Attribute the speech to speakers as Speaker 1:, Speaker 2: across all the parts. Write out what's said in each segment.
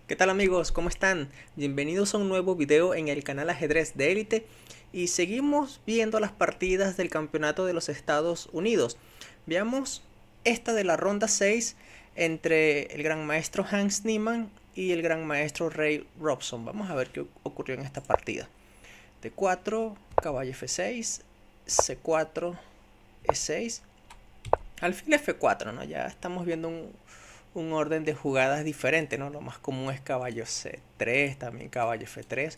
Speaker 1: ¿Qué tal amigos? ¿Cómo están? Bienvenidos a un nuevo video en el canal Ajedrez de Élite y seguimos viendo las partidas del campeonato de los Estados Unidos. Veamos esta de la ronda 6 entre el gran maestro Hans Niemann y el gran maestro Ray Robson. Vamos a ver qué ocurrió en esta partida. D4, caballo F6, C4, E6, alfil F4, ¿no? Ya estamos viendo un orden de jugadas diferente, ¿no? Lo más común es caballo C3, también caballo F3,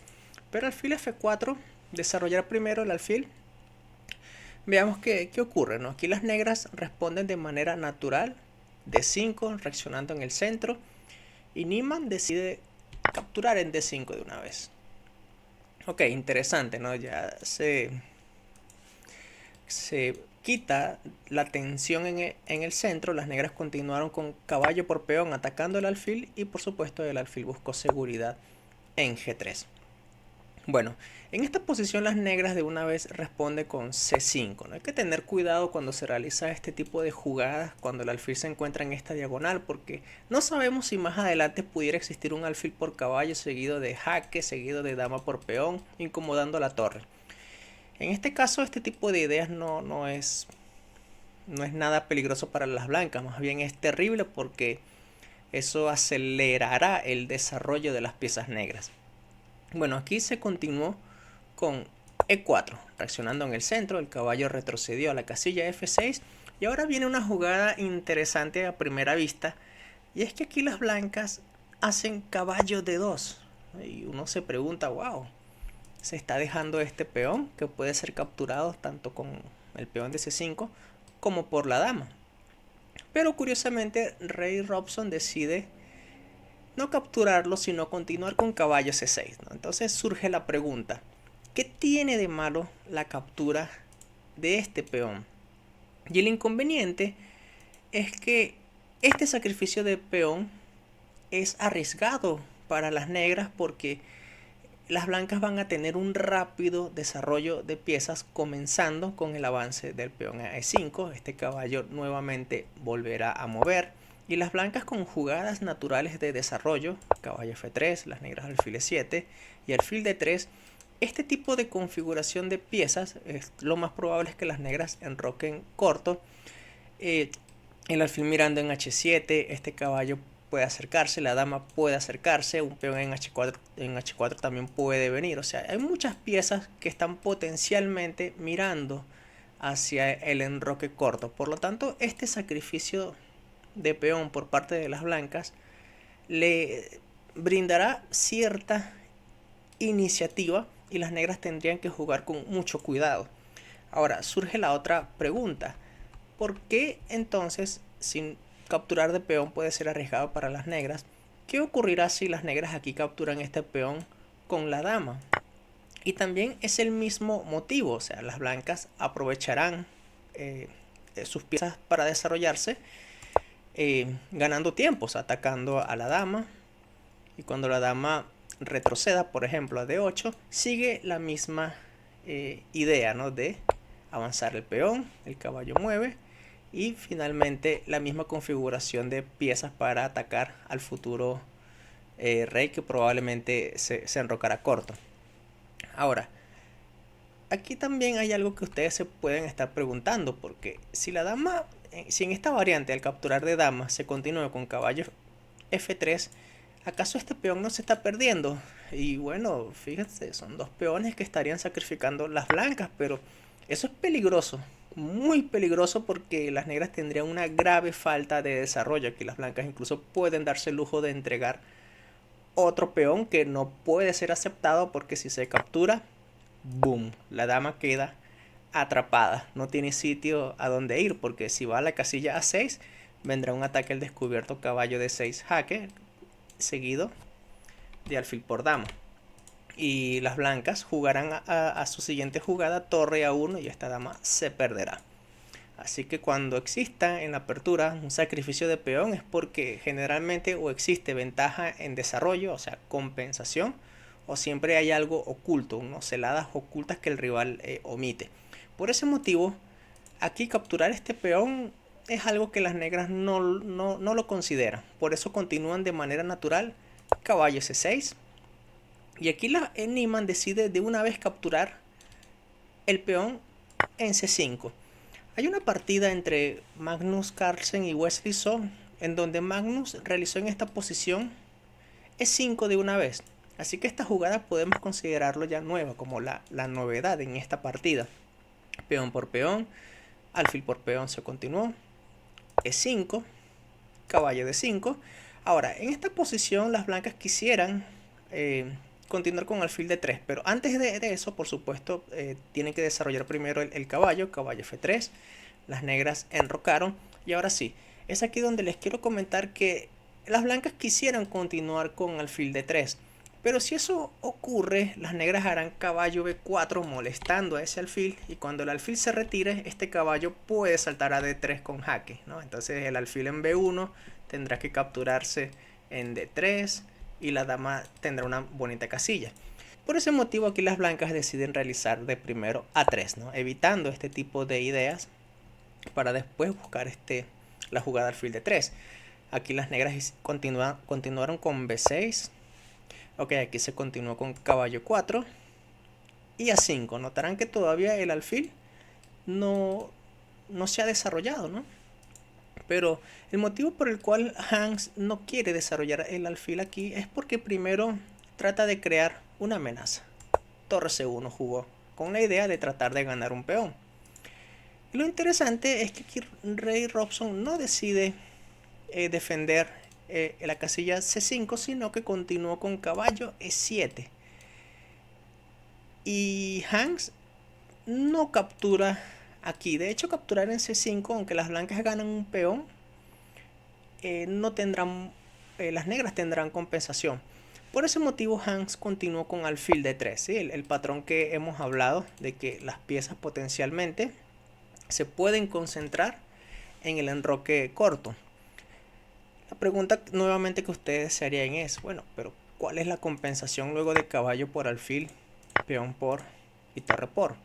Speaker 1: pero alfil F4, desarrollar primero el alfil. Veamos qué ocurre, ¿no? Aquí las negras responden de manera natural, D5, reaccionando en el centro, y Niemann decide capturar en D5 de una vez. Ok, interesante, ¿no? Ya se quita la tensión en el centro. Las negras continuaron con caballo por peón atacando el alfil y por supuesto el alfil buscó seguridad en G3. Bueno, en esta posición las negras de una vez responden con C5, ¿no? Hay que tener cuidado cuando se realiza este tipo de jugadas, cuando el alfil se encuentra en esta diagonal, porque no sabemos si más adelante pudiera existir un alfil por caballo seguido de jaque, seguido de dama por peón, incomodando la torre. En este caso, este tipo de ideas no es nada peligroso para las blancas, más bien es terrible porque eso acelerará el desarrollo de las piezas negras. Bueno, aquí se continuó con E4, reaccionando en el centro, el caballo retrocedió a la casilla F6 y ahora viene una jugada interesante a primera vista, y es que aquí las blancas hacen caballo D2 y uno se pregunta, wow, se está dejando este peón que puede ser capturado tanto con el peón de C5 como por la dama. Pero curiosamente Ray Robson decide no capturarlo, sino continuar con caballo C6, ¿no? Entonces surge la pregunta, ¿qué tiene de malo la captura de este peón? Y el inconveniente es que este sacrificio de peón es arriesgado para las negras porque las blancas van a tener un rápido desarrollo de piezas comenzando con el avance del peón a E5. Este caballo nuevamente volverá a mover y las blancas con jugadas naturales de desarrollo, caballo F3, las negras alfil E7 y alfil D3. Este tipo de configuración de piezas lo más probable es que las negras enroquen corto, el alfil mirando en H7, este caballo puede acercarse, la dama puede acercarse, un peón en H4 también puede venir. O sea, hay muchas piezas que están potencialmente mirando hacia el enroque corto. Por lo tanto, este sacrificio de peón por parte de las blancas le brindará cierta iniciativa y las negras tendrían que jugar con mucho cuidado. Ahora, surge la otra pregunta. ¿Por qué entonces, sin capturar de peón puede ser arriesgado para las negras? ¿Qué ocurrirá si las negras aquí capturan este peón con la dama? Y también es el mismo motivo, o sea, las blancas aprovecharán sus piezas para desarrollarse, ganando tiempos, atacando a la dama, y cuando la dama retroceda, por ejemplo, a D8, sigue la misma idea, ¿no? De avanzar el peón, el caballo mueve, y finalmente la misma configuración de piezas para atacar al futuro rey que probablemente se enrocará corto. Ahora, aquí también hay algo que ustedes se pueden estar preguntando, porque si la dama, si en esta variante al capturar de dama se continúa con caballo F3, ¿acaso este peón no se está perdiendo? Y bueno, fíjense, son dos peones que estarían sacrificando las blancas, pero eso es peligroso, muy peligroso, porque las negras tendrían una grave falta de desarrollo. Aquí las blancas incluso pueden darse el lujo de entregar otro peón que no puede ser aceptado, porque si se captura, boom, la dama queda atrapada, no tiene sitio a donde ir, porque si va a la casilla A6 vendrá un ataque al descubierto caballo de 6 jaque seguido de alfil por dama, y las blancas jugarán a su siguiente jugada torre A1 y esta dama se perderá. Así que cuando exista en la apertura un sacrificio de peón es porque generalmente o existe ventaja en desarrollo, o sea, compensación, o siempre hay algo oculto, unas celadas ocultas que el rival omite. Por ese motivo, aquí capturar este peón es algo que las negras no lo consideran. Por eso continúan de manera natural caballo C6. Y aquí la Niemann decide de una vez capturar el peón en C5. Hay una partida entre Magnus Carlsen y Wesley So en donde Magnus realizó en esta posición E5 de una vez. Así que esta jugada podemos considerarlo ya nueva, como la novedad en esta partida. Peón por peón, alfil por peón se continuó. E5, caballo D5. Ahora, en esta posición las blancas quisieran continuar con alfil D3, pero antes de eso, por supuesto, tienen que desarrollar primero el caballo, caballo F3. Las negras enrocaron y ahora sí, es aquí donde les quiero comentar que las blancas quisieran continuar con alfil D3, pero si eso ocurre, las negras harán caballo B4 molestando a ese alfil, y cuando el alfil se retire, este caballo puede saltar a D3 con jaque, ¿no? Entonces el alfil en B1 tendrá que capturarse en D3 y la dama tendrá una bonita casilla. Por ese motivo aquí las blancas deciden realizar de primero A3, ¿no? Evitando este tipo de ideas para después buscar la jugada alfil D3. Aquí las negras continuaron con B6. Ok, aquí se continuó con caballo 4 y A5. Notarán que todavía el alfil no se ha desarrollado, ¿no? Pero el motivo por el cual Hans no quiere desarrollar el alfil aquí es porque primero trata de crear una amenaza. Torre C1 jugó con la idea de tratar de ganar un peón. Y lo interesante es que aquí Ray Robson no decide defender la casilla C5, sino que continuó con caballo E7. Y Hans no captura aquí. De hecho, capturar en C5, aunque las blancas ganan un peón, no tendrán, las negras tendrán compensación. Por ese motivo Hans continuó con alfil D3, ¿sí? El patrón que hemos hablado de que las piezas potencialmente se pueden concentrar en el enroque corto. La pregunta nuevamente que ustedes se harían es, bueno, pero ¿cuál es la compensación luego de caballo por alfil, peón por y torre por?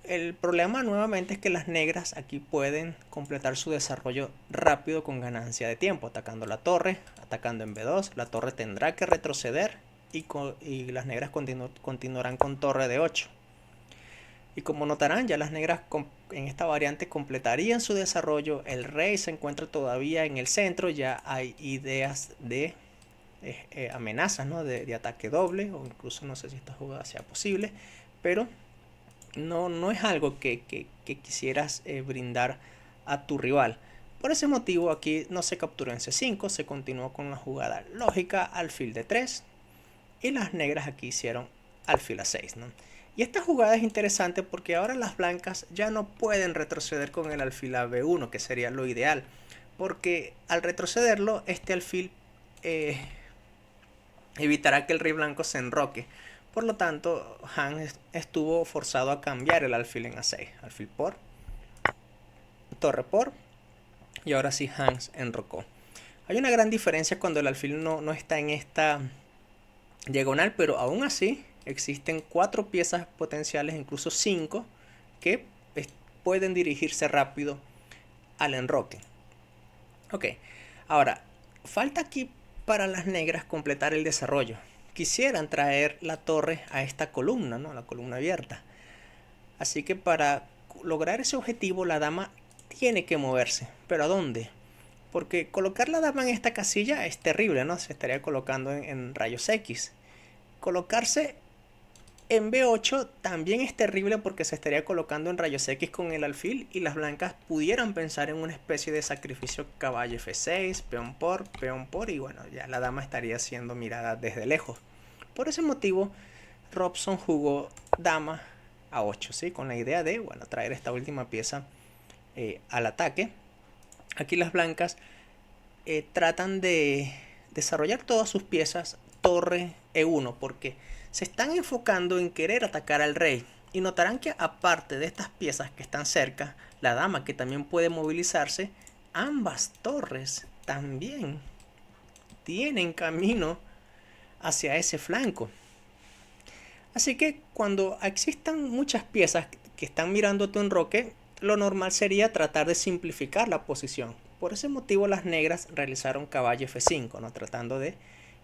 Speaker 1: El problema nuevamente es que las negras aquí pueden completar su desarrollo rápido con ganancia de tiempo, atacando la torre, atacando en B2, la torre tendrá que retroceder y las negras continuarán con torre de 8. Y como notarán, ya las negras en esta variante completarían su desarrollo, el rey se encuentra todavía en el centro, ya hay ideas de amenazas, ¿no? de ataque doble, o incluso no sé si esta jugada sea posible, pero no es algo que quisieras brindar a tu rival. Por ese motivo aquí no se capturó en C5, se continuó con la jugada lógica alfil D3 y las negras aquí hicieron alfil A6, ¿no? Y esta jugada es interesante porque ahora las blancas ya no pueden retroceder con el alfil a B1, que sería lo ideal, porque al retrocederlo este alfil evitará que el rey blanco se enroque. Por lo tanto, Hans estuvo forzado a cambiar el alfil en A6. Alfil por, torre por, y ahora sí Hans enrocó. Hay una gran diferencia cuando el alfil no está en esta diagonal, pero aún así existen 4 piezas potenciales, incluso 5, que pueden dirigirse rápido al enroque. Ok, ahora, falta aquí para las negras completar el desarrollo. Quisieran traer la torre a esta columna, ¿no? La columna abierta. Así que para lograr ese objetivo la dama tiene que moverse. ¿Pero a dónde? Porque colocar la dama en esta casilla es terrible, ¿no? Se estaría colocando en rayos X. Colocarse en B8 también es terrible porque se estaría colocando en rayos X con el alfil y las blancas pudieran pensar en una especie de sacrificio caballo F6, peón por y bueno, ya la dama estaría siendo mirada desde lejos. Por ese motivo, Robson jugó dama a 8, ¿sí? Con la idea de, bueno, traer esta última pieza al ataque. Aquí las blancas tratan de desarrollar todas sus piezas torre E1 porque se están enfocando en querer atacar al rey. Y notarán que aparte de estas piezas que están cerca, la dama que también puede movilizarse, ambas torres también tienen camino hacia ese flanco. Así que cuando existan muchas piezas que están mirando tu enroque, lo normal sería tratar de simplificar la posición. Por ese motivo las negras realizaron caballo F5, ¿no? Tratando de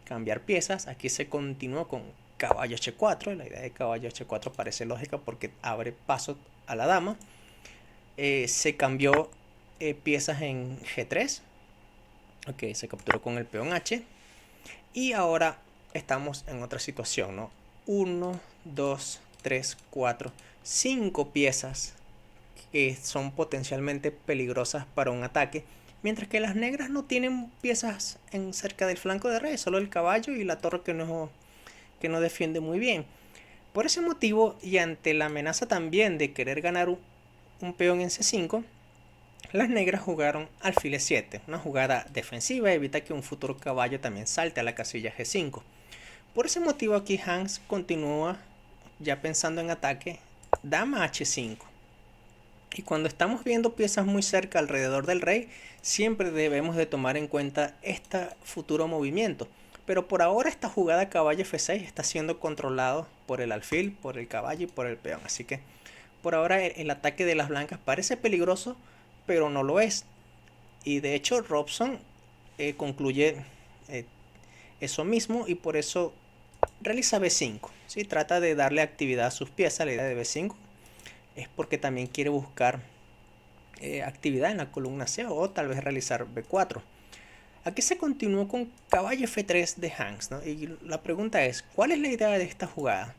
Speaker 1: cambiar piezas. Aquí se continuó con caballo h4. La idea de caballo h4 parece lógica porque abre paso a la dama. Se cambió piezas en g3. Ok, se capturó con el peón h. Y ahora estamos en otra situación, ¿no? 1, 2, 3, 4, 5 piezas que son potencialmente peligrosas para un ataque. Mientras que las negras no tienen piezas cerca del flanco de rey, solo el caballo y la torre que no defiende muy bien. Por ese motivo, y ante la amenaza también de querer ganar un peón en c5, las negras jugaron alfil e7, una jugada defensiva, evita que un futuro caballo también salte a la casilla g5. Por ese motivo aquí Hans continúa ya pensando en ataque, dama h5. Y cuando estamos viendo piezas muy cerca alrededor del rey, siempre debemos de tomar en cuenta este futuro movimiento. Pero por ahora esta jugada caballo f6 está siendo controlado por el alfil, por el caballo y por el peón. Así que por ahora el ataque de las blancas parece peligroso, pero no lo es. Y de hecho Robson concluye eso mismo y por eso realiza b5. ¿Sí? Trata de darle actividad a sus piezas. La idea de b5 es porque también quiere buscar actividad en la columna C o tal vez realizar b4. Aquí se continuó con caballo f3 de Hans, ¿no? Y la pregunta es, ¿cuál es la idea de esta jugada?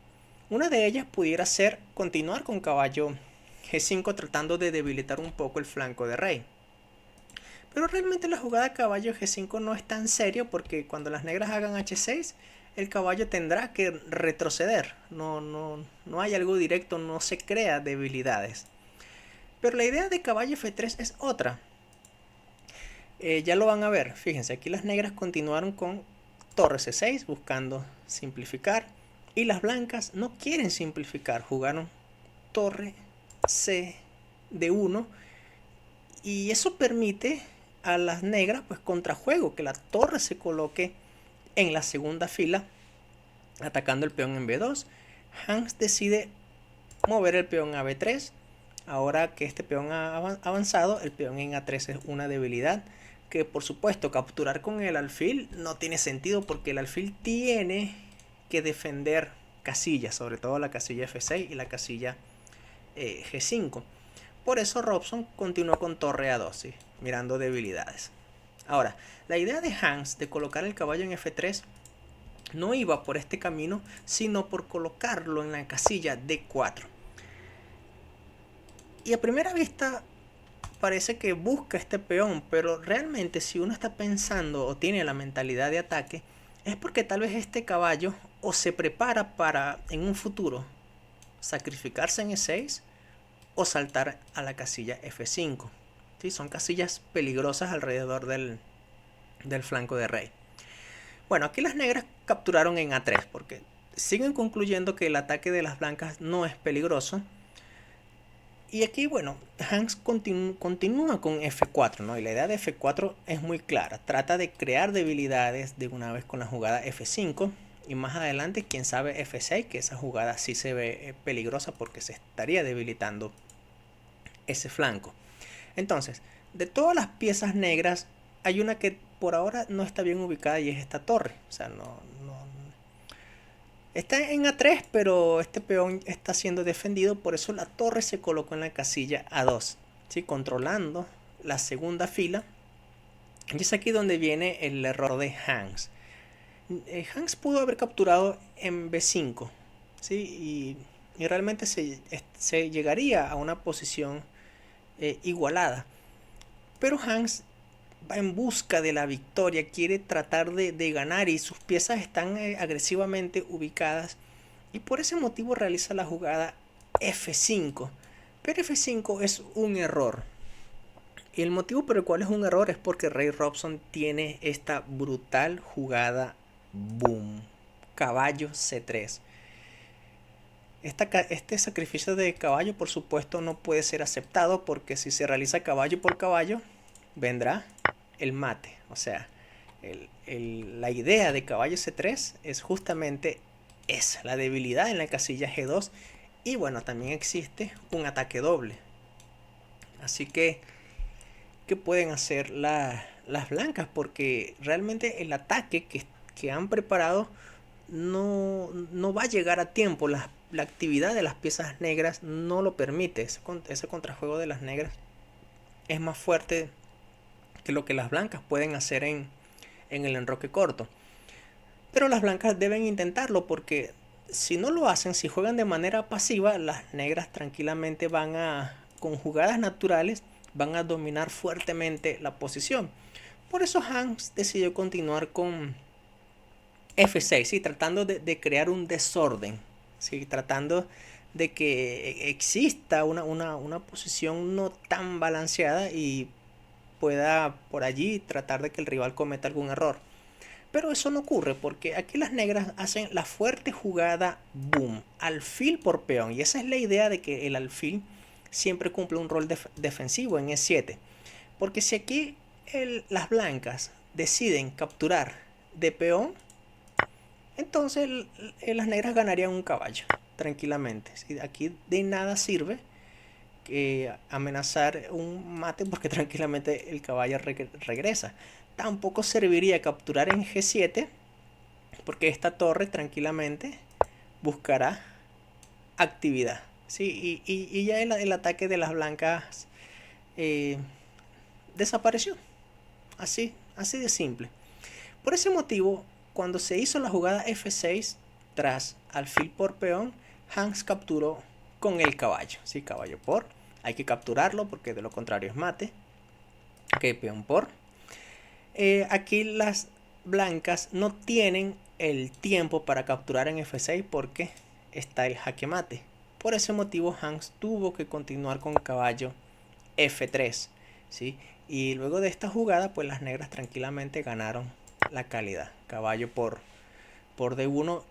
Speaker 1: Una de ellas pudiera ser continuar con caballo g5 tratando de debilitar un poco el flanco de rey. Pero realmente la jugada caballo g5 no es tan serio porque cuando las negras hagan h6, el caballo tendrá que retroceder. No hay algo directo, no se crea debilidades. Pero la idea de caballo f3 es otra. Ya lo van a ver, fíjense, aquí las negras continuaron con torre c6 buscando simplificar. Y las blancas no quieren simplificar, jugaron torre c d1. Y eso permite a las negras pues contrajuego, que la torre se coloque en la segunda fila atacando el peón en b2. Hans decide mover el peón a b3. Ahora que este peón ha avanzado, el peón en a3 es una debilidad que por supuesto capturar con el alfil no tiene sentido porque el alfil tiene que defender casillas, sobre todo la casilla f6 y la casilla g5. Por eso Robson continuó con torre a2, ¿sí? Mirando debilidades. Ahora, la idea de Hans de colocar el caballo en f3 no iba por este camino, sino por colocarlo en la casilla d4. Y a primera vista parece que busca este peón, pero realmente si uno está pensando o tiene la mentalidad de ataque, es porque tal vez este caballo o se prepara para en un futuro sacrificarse en e6 o saltar a la casilla f5. ¿Sí? Son casillas peligrosas alrededor del flanco de rey. Bueno, aquí las negras capturaron en a3 porque siguen concluyendo que el ataque de las blancas no es peligroso. Y aquí, bueno, Hans continúa con f4, ¿no? Y la idea de f4 es muy clara. Trata de crear debilidades de una vez con la jugada f5. Y más adelante, quién sabe, f6, que esa jugada sí se ve peligrosa porque se estaría debilitando ese flanco. Entonces, de todas las piezas negras, hay una que por ahora no está bien ubicada y es esta torre. O sea, está en a3, pero este peón está siendo defendido, por eso la torre se colocó en la casilla a2, ¿sí? Controlando la segunda fila. Y es aquí donde viene el error de Hans. Hans pudo haber capturado en b5, ¿sí? Y realmente se llegaría a una posición igualada. Pero Hans va en busca de la victoria, quiere tratar de ganar y sus piezas están agresivamente ubicadas y por ese motivo realiza la jugada f5. Pero f5 es un error. Y el motivo por el cual es un error es porque Ray Robson tiene esta brutal jugada boom, caballo c3. Este sacrificio de caballo por supuesto no puede ser aceptado porque si se realiza caballo por caballo vendrá el mate. O sea, la idea de caballo c3 es justamente esa, la debilidad en la casilla g2 y bueno, también existe un ataque doble. Así que, ¿qué pueden hacer las blancas? Porque realmente el ataque que han preparado no va a llegar a tiempo. La actividad de las piezas negras no lo permite. Ese contrajuego de las negras es más fuerte que lo que las blancas pueden hacer en el enroque corto. Pero las blancas deben intentarlo, porque si no lo hacen, si juegan de manera pasiva, las negras tranquilamente con jugadas naturales, van a dominar fuertemente la posición. Por eso Hans decidió continuar con F6, ¿sí? Tratando de crear un desorden, ¿sí? Tratando de que exista una posición no tan balanceada y pueda por allí tratar de que el rival cometa algún error. Pero eso no ocurre, porque aquí las negras hacen la fuerte jugada boom, alfil por peón. Y esa es la idea de que el alfil siempre cumple un rol defensivo en E7. Porque si aquí las blancas deciden capturar de peón, entonces las negras ganarían un caballo tranquilamente. Aquí de nada sirve amenazar un mate, porque tranquilamente el caballo regresa. Tampoco serviría capturar en G7, porque esta torre tranquilamente buscará actividad, ¿sí? Y ya el ataque de las blancas desapareció. Así de simple. Por ese motivo, cuando se hizo la jugada F6 tras alfil por peón, Hans capturó con el caballo. ¿Sí? Caballo por. Hay que capturarlo porque de lo contrario es mate. Ok, peón por. Aquí las blancas no tienen el tiempo para capturar en F6 porque está el jaque mate. Por ese motivo Hans tuvo que continuar con caballo F3. ¿Sí? Y luego de esta jugada, pues las negras tranquilamente ganaron la calidad. Caballo por D1.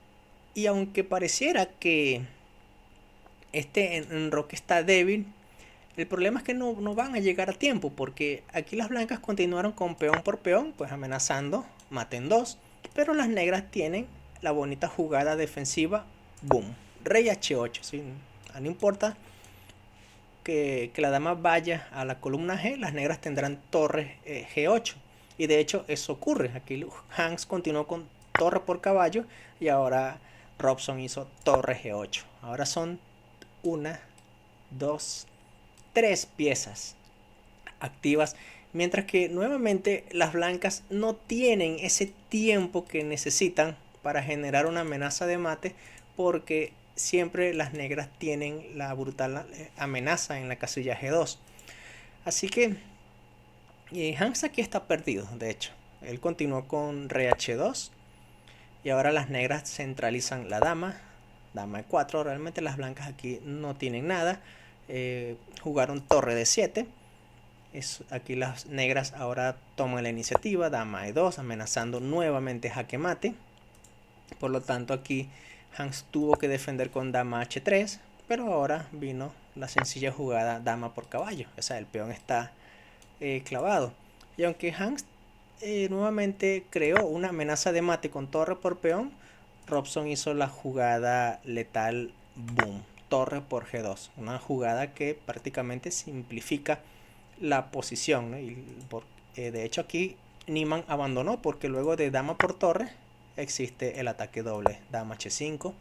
Speaker 1: Y aunque pareciera que este enroque está débil, el problema es que no van a llegar a tiempo, porque aquí las blancas continuaron con peón por peón, pues amenazando mate en 2. Pero las negras tienen la bonita jugada defensiva, boom, rey H8. ¿Sí? No importa que la dama vaya a la columna G, las negras tendrán torre G8. Y de hecho eso ocurre. Aquí Hans continuó con torre por caballo y ahora Robson hizo torre G8. Ahora son 1, 2, 3 piezas activas, mientras que nuevamente las blancas no tienen ese tiempo que necesitan para generar una amenaza de mate, porque siempre las negras tienen la brutal amenaza en la casilla G2. Así que Hans aquí está perdido. De hecho, él continuó con rey H2 y ahora las negras centralizan la dama E4. Realmente las blancas aquí no tienen nada. Jugaron torre D7. Aquí las negras ahora toman la iniciativa, dama E2, amenazando nuevamente jaque mate. Por lo tanto aquí Hans tuvo que defender con dama H3, pero ahora vino la sencilla jugada dama por caballo. O sea, el peón está clavado. Y aunque Hans nuevamente creó una amenaza de mate con torre por peón, Robson hizo la jugada letal boom, torre por G2. Una jugada que prácticamente simplifica la posición, ¿no? De hecho aquí Niemann abandonó, porque luego de dama por torre existe el ataque doble, dama H5.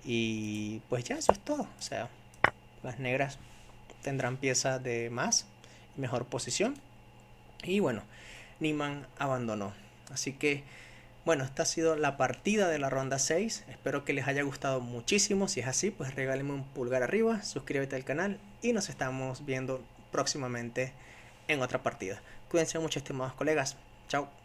Speaker 1: Y pues ya eso es todo. O sea, las negras tendrán pieza de más, mejor posición. Y bueno, Niemann abandonó. Así que bueno, esta ha sido la partida de la ronda 6. Espero que les haya gustado muchísimo. Si es así, pues regálenme un pulgar arriba, suscríbete al canal y nos estamos viendo próximamente en otra partida. Cuídense mucho, estimados colegas. Chao.